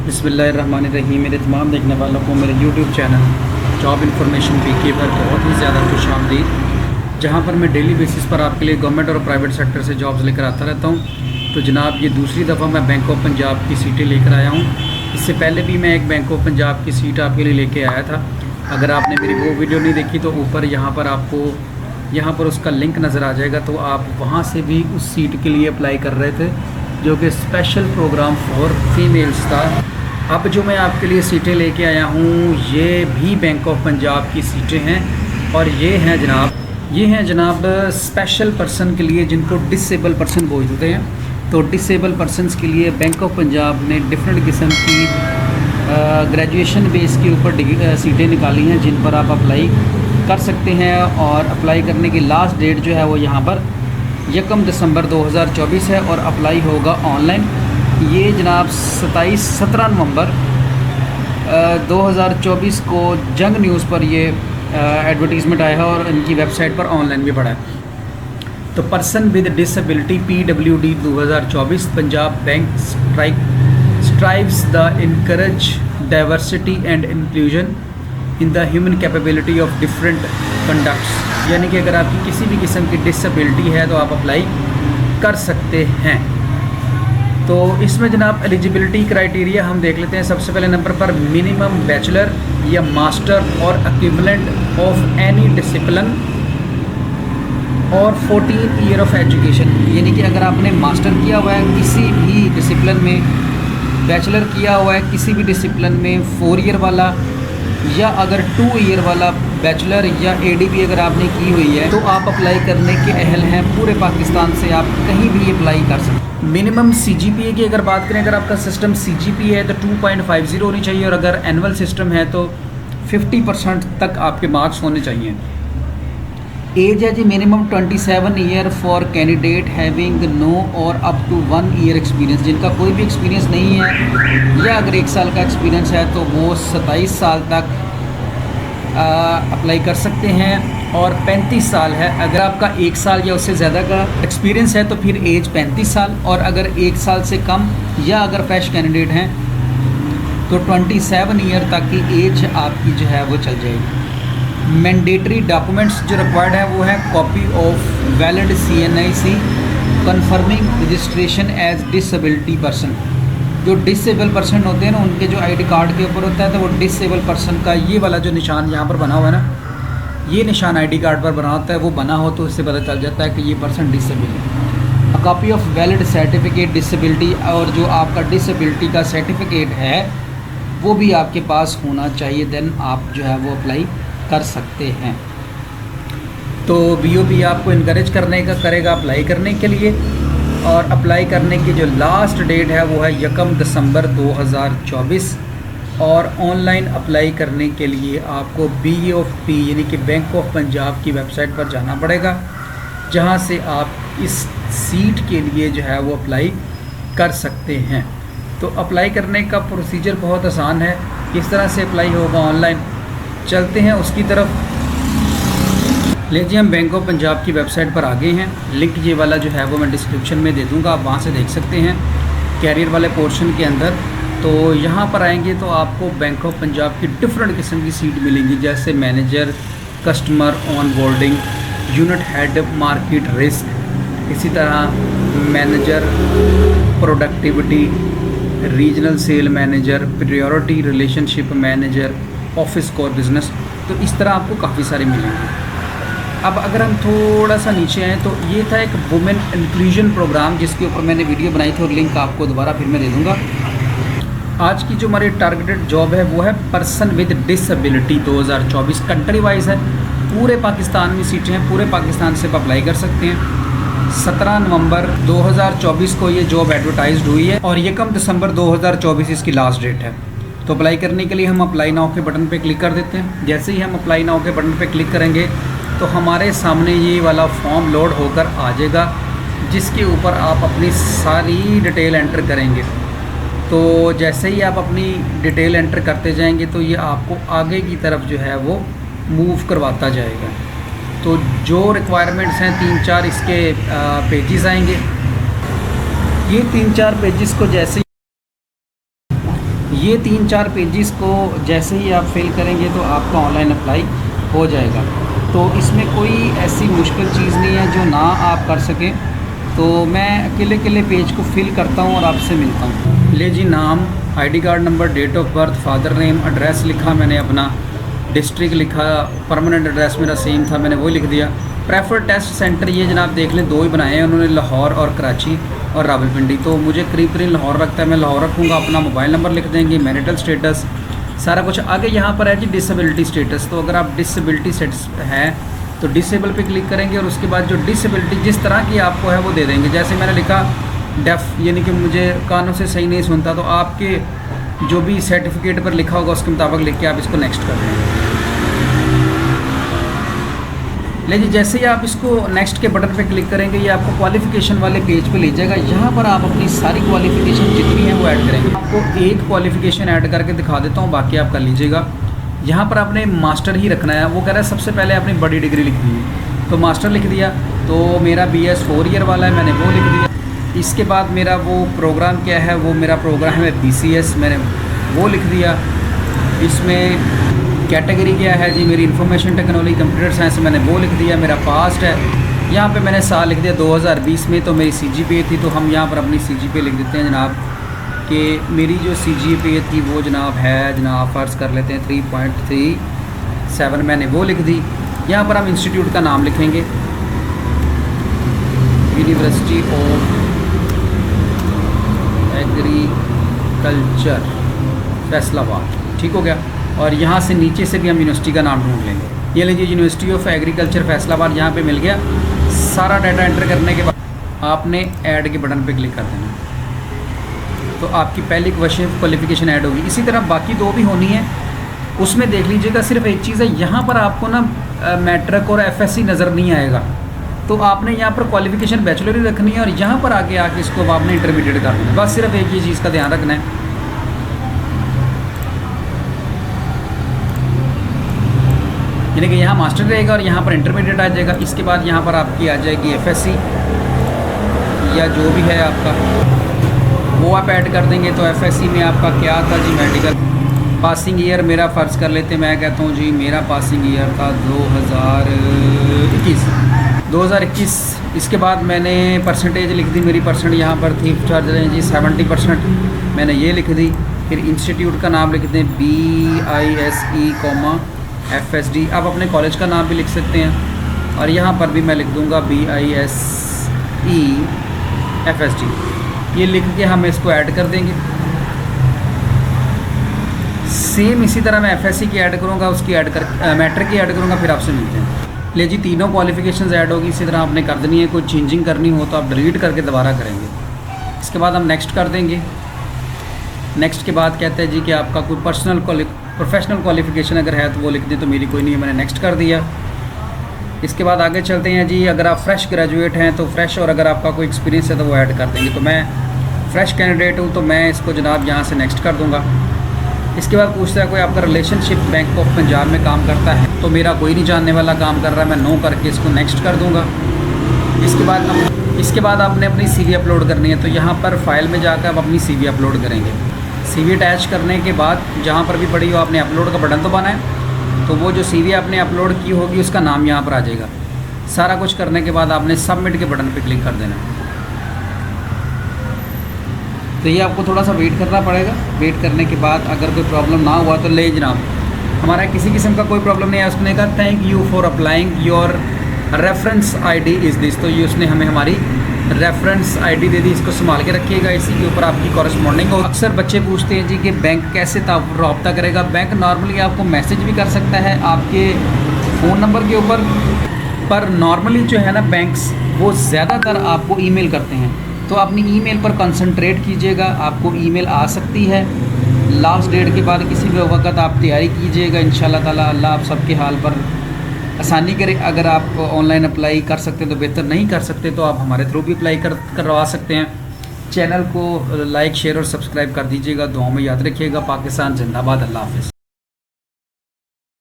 बिस्मिल्लाहिर्रहमानिर्रहीम। मेरे तमाम देखने वालों को मेरे यूट्यूब चैनल जॉब इन्फॉर्मेशन पीके पर बहुत ही ज़्यादा खुशामदीद, जहाँ पर मैं डेली बेसिस पर आपके लिए गवर्नमेंट और प्राइवेट सेक्टर से जॉब्स लेकर आता रहता हूँ। तो जनाब, ये दूसरी दफ़ा मैं बैंक ऑफ पंजाब की सीटें लेकर आया हूँ। इससे पहले भी मैं एक बैंक ऑफ पंजाब की सीट आपके लिए लेके आया था। अगर आपने मेरी वो वीडियो नहीं देखी तो ऊपर यहाँ पर उसका लिंक नज़र आ जाएगा, तो आप वहाँ से भी उस सीट के लिए अप्लाई कर रहे थे, जो कि स्पेशल प्रोग्राम फॉर फीमेल्स था। अब जो मैं आपके लिए सीटें लेके आया हूँ ये भी बैंक ऑफ पंजाब की सीटें हैं, और ये हैं जनाब स्पेशल पर्सन के लिए, जिनको डिसेबल पर्सन बोलते हैं। तो डिसेबल पर्सनस के लिए बैंक ऑफ पंजाब ने डिफरेंट किस्म की ग्रेजुएशन बेस के ऊपर सीटें निकाली हैं, जिन पर आप अप्लाई कर सकते हैं। और अप्लाई करने की लास्ट डेट जो है वो यहाँ पर 1 दिसंबर 2024 है, और अप्लाई होगा ऑनलाइन। ये जनाब 17 नवंबर 2024 को जंग न्यूज़ पर ये एडवर्टीज़मेंट आया है, और इनकी वेबसाइट पर ऑनलाइन भी पड़ा है। तो person with disability PWD 2024 Punjab bank strives the encourage diversity and inclusion in the human capability of different conducts. यानी कि अगर आपकी किसी भी किस्म की डिसेबिलिटी है तो आप अप्लाई कर सकते हैं। तो इसमें जनाब एलिजिबिलिटी क्राइटेरिया हम देख लेते हैं। सबसे पहले नंबर पर मिनिमम बैचलर या मास्टर और इक्विवेलेंट ऑफ एनी डिसिप्लिन और 14 ईयर ऑफ एजुकेशन। यानी कि अगर आपने मास्टर किया हुआ है किसी भी डिसिप्लिन में, बैचलर किया हुआ है किसी भी डिसिप्लिन में 4 ईयर वाला, या अगर 2 ईयर वाला बैचलर या ADB अगर आपने की हुई है, तो आप अप्लाई करने के अहल हैं। पूरे पाकिस्तान से आप कहीं भी अप्लाई कर सकते हैं। मिनिमम CGPA की अगर बात करें, अगर आपका सिस्टम CGPA है तो 2.50 होनी चाहिए, और अगर एनुअल सिस्टम है तो 50% तक आपके मार्क्स होने चाहिए। एज है जी minimum 27 year for candidate having no और अप टू 1 ईयर एक्सपीरियंस। जिनका कोई भी एक्सपीरियंस नहीं है, या अगर 1 साल का एक्सपीरियंस है तो वो 27 साल तक अप्लाई कर सकते हैं। और 35 साल है, अगर आपका 1 साल या उससे ज़्यादा का एक्सपीरियंस है तो फिर एज 35 साल, और अगर 1 साल से कम या अगर फ्रेश कैंडिडेट हैं तो 27 ईयर तक की एज आपकी जो है वो चल जाएगी। मैंडेटरी डॉक्यूमेंट्स जो रिक्वायर्ड है वो है copy of valid CNIC confirming registration as disability person. जो डिसेबल पर्सन होते हैं ना, उनके जो ID कार्ड के ऊपर होता है तो वो डिसेबल पर्सन का ये वाला जो निशान यहाँ पर बना हुआ है ना, ये निशान ID कार्ड पर बना होता है, वो बना हो तो इससे पता चल जाता है कि ये पर्सन डिसेबल है। A copy of valid certificate disability, और जो आपका डिसेबिलिटी का सर्टिफिकेट है वो भी आपके पास होना चाहिए, देन आप जो है वो अप्लाई कर सकते हैं। तो BOP आपको इनकरेज करेगा अप्लाई करने के लिए, और अप्लाई करने की जो लास्ट डेट है वो है 1 दिसंबर 2024। और ऑनलाइन अप्लाई करने के लिए आपको BOP यानी कि बैंक ऑफ पंजाब की वेबसाइट पर जाना पड़ेगा, जहां से आप इस सीट के लिए जो है वो अप्लाई कर सकते हैं। तो अप्लाई करने का प्रोसीजर बहुत आसान है। किस तरह से अप्लाई होगा ऑनलाइन, चलते हैं उसकी तरफ। लीजिए, हम बैंक ऑफ पंजाब की वेबसाइट पर आ गए हैं। लिंक ये वाला जो है वो मैं डिस्क्रिप्शन में दे दूंगा, आप वहाँ से देख सकते हैं कैरियर वाले पोर्शन के अंदर। तो यहाँ पर आएंगे तो आपको बैंक ऑफ पंजाब की डिफरेंट किस्म की सीट मिलेंगी, जैसे manager, customer onboarding, unit head market risk, इसी तरह manager productivity, regional sale manager, priority relationship manager, office core business. तो इस तरह आपको काफ़ी सारे मिलेंगे। अब अगर हम थोड़ा सा नीचे आएँ तो ये था एक वुमेन इंक्लूजन प्रोग्राम, जिसके ऊपर मैंने वीडियो बनाई थी, और लिंक आपको दोबारा फिर मैं दे दूँगा। आज की जो हमारी टारगेटेड जॉब है वो है person with disability 2024। Country wise है, पूरे पाकिस्तान में सीटें हैं, पूरे पाकिस्तान से आप अप्लाई कर सकते हैं। 17 नवंबर 2024 को ये जॉब एडवर्टाइज्ड हुई है, और 1 दिसंबर 2024 इसकी लास्ट डेट है। तो अप्लाई करने के लिए हम अप्लाई नाउ के बटन पे क्लिक कर देते हैं। जैसे ही हम अप्लाई नाउ के बटन पे क्लिक करेंगे तो हमारे सामने ये वाला फॉर्म लोड होकर आ जाएगा, जिसके ऊपर आप अपनी सारी डिटेल एंटर करेंगे। तो जैसे ही आप अपनी डिटेल एंटर करते जाएंगे तो ये आपको आगे की तरफ जो है वो मूव करवाता जाएगा। तो जो रिक्वायरमेंट्स हैं 3-4 इसके पेजेस आएंगे। ये 3-4 पेजेस को जैसे ये 3-4 पेजेस को जैसे ही आप फिल करेंगे तो आपका ऑनलाइन अप्लाई हो जाएगा। तो इसमें कोई ऐसी मुश्किल चीज़ नहीं है जो ना आप कर सकें। तो मैं अकेले पेज को फिल करता हूँ और आपसे मिलता हूँ। ले जी, नाम, ID card number, date of birth, father name, address लिखा मैंने अपना, डिस्ट्रिक्ट लिखा, परमानेंट एड्रेस मेरा सेम था, मैंने वो लिख दिया। प्रेफर्ड टेस्ट सेंटर ये जनाब देख लें 2 ही बनाए हैं उन्होंने, लाहौर और कराची और रावलपिंडी। तो मुझे करीब लाहौर रखता है, मैं लाहौर रखूँगा। अपना मोबाइल नंबर लिख देंगे, मैरिटल स्टेटस, सारा कुछ। आगे यहाँ पर है जी डिसेबिलिटी स्टेटस। तो अगर आप डिसेबिलिटी स्टेटस है तो डिसेबल पे क्लिक करेंगे और उसके बाद जो डिसेबिलिटी जिस तरह की आपको है वो दे देंगे। जैसे मैंने लिखा डेफ, यानी कि मुझे कानों से सही नहीं सुनता, तो आपके जो भी सर्टिफिकेट पर लिखा होगा उसके मुताबिक लिख के आप इसको नेक्स्ट कर दें। लेकिन जैसे ही आप इसको नेक्स्ट के बटन पे क्लिक करेंगे ये आपको क्वालिफ़िकेशन वाले पेज पे ले जाएगा। यहाँ पर आप अपनी सारी क्वालिफ़िकेशन जितनी है वो ऐड करेंगे। आपको एक क्वालिफ़िकेशन ऐड करके दिखा देता हूँ, बाकी आप कर लीजिएगा। यहाँ पर आपने मास्टर ही रखना है। वो कह रहा है सबसे पहले अपनी बड़ी डिग्री लिख दी, तो मास्टर लिख दिया। तो मेरा BS 4 ईयर वाला है, मैंने वो लिख दिया। इसके बाद मेरा वो प्रोग्राम क्या है, वो मेरा प्रोग्राम है BCS, मैंने वो लिख दिया। इसमें कैटेगरी क्या है जी, मेरी इंफॉर्मेशन टेक्नोलॉजी कंप्यूटर साइंस, मैंने वो लिख दिया। मेरा पास्ट है, यहाँ पे मैंने साल लिख दिया 2020 में, तो मेरी CGPA थी, तो हम यहाँ पर अपनी CGPA लिख देते हैं जनाब कि मेरी जो CGPA थी वो जनाब है जनाब फ़र्ज़ कर लेते हैं 3.37, मैंने वो लिख दी। यहाँ पर हम इंस्टीट्यूट का नाम लिखेंगे, यूनिवर्सिटी ऑफ एग्रीकल्चर फैसलाबाद, ठीक हो गया। और यहाँ से नीचे से भी हम यूनिवर्सिटी का नाम ढूंढ लेंगे। ये लीजिए यूनिवर्सिटी ऑफ एग्रीकल्चर फैसलाबाद, यहाँ पे मिल गया। सारा डाटा एंटर करने के बाद आपने ऐड के बटन पे क्लिक कर देना, तो आपकी पहली क्वालिफ़िकेशन ऐड होगी। इसी तरह बाकी 2 भी होनी है, उसमें देख लीजिएगा। सिर्फ एक चीज़ है, यहाँ पर आपको ना मैट्रिक और FSC नज़र नहीं आएगा, तो आपने यहाँ पर क्वालिफ़िकेशन बैचलर ही रखनी है और यहाँ पर आगे आके इसको आपने इंटरमीडिएट कर देना। बस सिर्फ एक ही चीज़ का ध्यान रखना है। यानी कि यहाँ मास्टर रहेगा और यहाँ पर इंटरमीडिएट आ जाएगा। इसके बाद यहाँ पर आपकी आ जाएगी FSC या जो भी है आपका, वो आप ऐड कर देंगे। तो FSC में आपका क्या था जी, मेडिकल पासिंग ईयर मेरा फ़र्ज़ कर लेते, मैं कहता हूँ जी मेरा पासिंग ईयर था 2021। इसके बाद मैंने परसेंटेज लिख दी, मेरी परसेंट यहाँ पर थी चार्ज जी 70%, मैंने ये लिख दी। फिर इंस्टीट्यूट का नाम लिख दें BISE, FSD। आप अपने कॉलेज का नाम भी लिख सकते हैं और यहाँ पर भी मैं लिख दूँगा BISE FSD। ये लिख के हम इसको ऐड कर देंगे। सेम इसी तरह मैं FSC की ऐड करूँगा, उसकी ऐड कर मैट्रिक की ऐड करूँगा, फिर आपसे मिलते हैं। ले जी, तीनों क्वालिफ़िकेशंस ऐड होगी। इसी तरह आपने कर देनी है। कोई चेंजिंग करनी हो तो आप डिलीट करके दोबारा करेंगे। इसके बाद हम नेक्स्ट कर देंगे। नेक्स्ट के बाद कहते हैं जी कि आपका कोई प्रोफेशनल क्वालिफ़िकेशन अगर है तो वो लिख दें, तो मेरी कोई नहीं है, मैंने नेक्स्ट कर दिया। इसके बाद आगे चलते हैं जी। अगर आप फ्रेश ग्रेजुएट हैं तो फ्रेश, और अगर आपका कोई एक्सपीरियंस है तो वो ऐड कर देंगे। तो मैं फ्रेश कैंडिडेट हूँ तो मैं इसको जनाब यहाँ से नेक्स्ट कर दूँगा। इसके बाद पूछता है कोई आपका रिलेशनशिप बैंक ऑफ पंजाब में काम करता है, तो मेरा कोई नहीं जानने वाला काम कर रहा है, मैं नो करके इसको नेक्स्ट कर दूँगा। इसके बाद आपने अपनी CV अपलोड करनी है, तो यहाँ पर फाइल में जाकर आप अपनी CV अपलोड करेंगे। CV अटैच करने के बाद जहाँ पर भी पड़ी हो आपने अपलोड का बटन दबाना है, तो वो जो CV आपने अपलोड की होगी उसका नाम यहाँ पर आ जाएगा। सारा कुछ करने के बाद आपने सबमिट के बटन पे क्लिक कर देना है। तो ये आपको थोड़ा सा वेट करना पड़ेगा। वेट करने के बाद अगर कोई प्रॉब्लम ना हुआ तो ले जनाब हमारा किसी किस्म का कोई प्रॉब्लम नहीं है। उसने कहा thank you for applying your reference ID is this, तो ये उसने हमें हमारी रेफरेंस ID दे दी। इसको संभाल के रखिएगा, इसी के ऊपर आपकी कॉरेस्पॉन्डिंग हो। अक्सर बच्चे पूछते हैं जी कि बैंक कैसे रब्ता करेगा। बैंक नॉर्मली आपको मैसेज भी कर सकता है आपके फ़ोन नंबर के ऊपर, पर नॉर्मली जो है ना बैंक्स वो ज़्यादातर आपको ईमेल करते हैं। तो अपनी ईमेल पर कंसंट्रेट कीजिएगा, आपको ईमेल आ सकती है। लास्ट डेट के बाद किसी भी वक्त आप तैयारी कीजिएगा, इंशाल्लाह ताला अल्लाह आप सबके हाल पर आसानी करे। अगर आप ऑनलाइन अप्लाई कर सकते हैं तो बेहतर, नहीं कर सकते तो आप हमारे थ्रू भी अप्लाई करवा सकते हैं। चैनल को लाइक, शेयर और सब्सक्राइब कर दीजिएगा। दुआओं में याद रखिएगा। पाकिस्तान जिंदाबाद। अल्लाह हाफ़िज़।